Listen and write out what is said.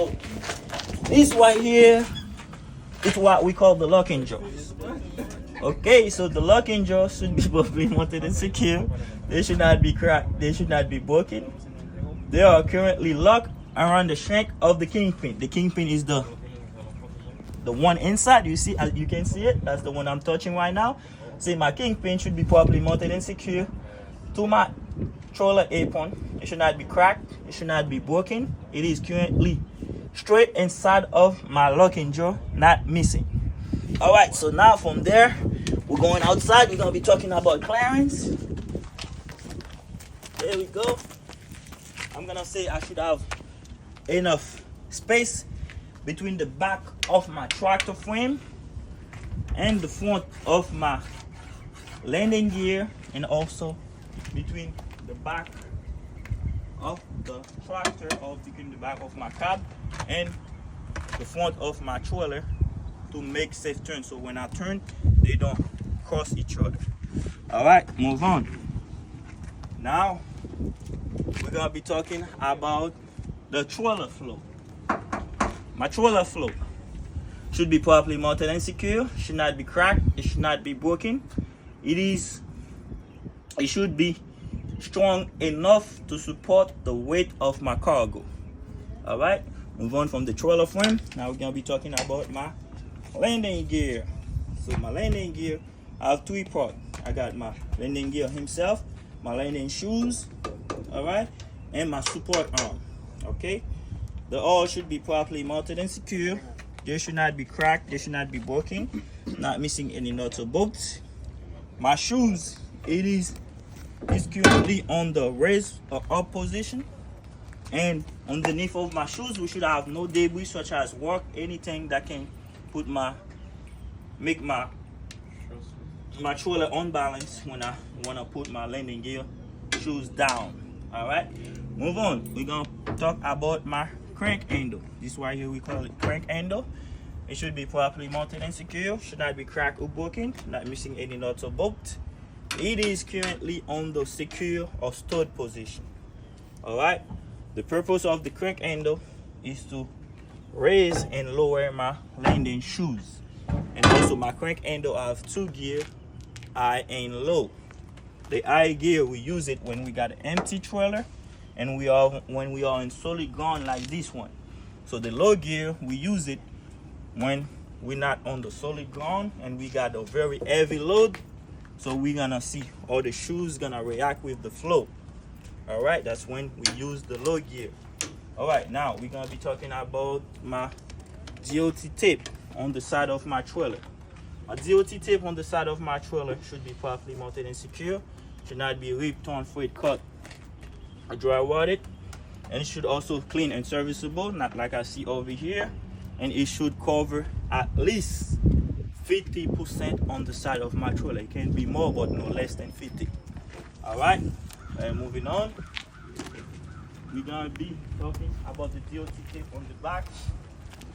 So this right here is what we call the locking jaws. Okay, so the locking jaws should be properly mounted and secure. They should not be cracked. They should not be broken. They are currently locked around the shank of the kingpin. The kingpin is the one inside. You see, you can see it. That's the one I'm touching right now. See, my kingpin should be properly mounted and secure to my troller apron. It should not be cracked. It should not be broken. It is currently straight inside of my locking jaw, not missing. All right, so now from there, we're going outside. We're gonna be talking about clearance. There we go. I'm gonna say I should have enough space between the back of my tractor frame and the front of my landing gear, and also between the back of the tractor, or between the back of my cab and the front of my trailer, to make safe turns, so when I turn they don't cross each other. All right, move on. Now we're gonna be talking about the trailer floor. My trailer floor should be properly mounted and secure. Should not be cracked. It should not be broken. It should be strong enough to support the weight of my cargo. All right, move on from the trailer frame. Now we're gonna be talking about my landing gear. So my landing gear, I have three parts. I got my landing gear himself, my landing shoes, all right, and my support arm. Okay, the all should be properly mounted and secure. They should not be cracked. They should not be broken. Not missing any nuts or bolts. My shoes, it is currently on the raise or up position, and underneath of my shoes we should have no debris such as work, anything that can make my trailer unbalanced when I want to put my landing gear shoes down. All right, move on. We're gonna talk about my crank handle. This right here we call it crank handle. It should be properly mounted and secure. Should not be cracked or broken. Not missing any nuts or bolts. It is currently on the secure or stored position. All right, the purpose of the crank handle is to raise and lower my landing shoes. And also my crank handle, I have two gear, high and low. The high gear, we use it when we got an empty trailer and when we are in solid ground like this one. So the low gear, we use it when we're not on the solid ground and we got a very heavy load. So we're gonna see all the shoes gonna react with the flow. All right, that's when we use the low gear. All right, now we're gonna be talking about my DOT tape on the side of my trailer. A DOT tape on the side of my trailer should be properly mounted and secure. Should not be ripped, torn, frayed, cut, or dry rotted. And it should also clean and serviceable, not like I see over here. And it should cover at least 50% on the side of my trailer. It can be more, but no less than 50. All right, and moving on, we're gonna be talking about the DOT tape on the back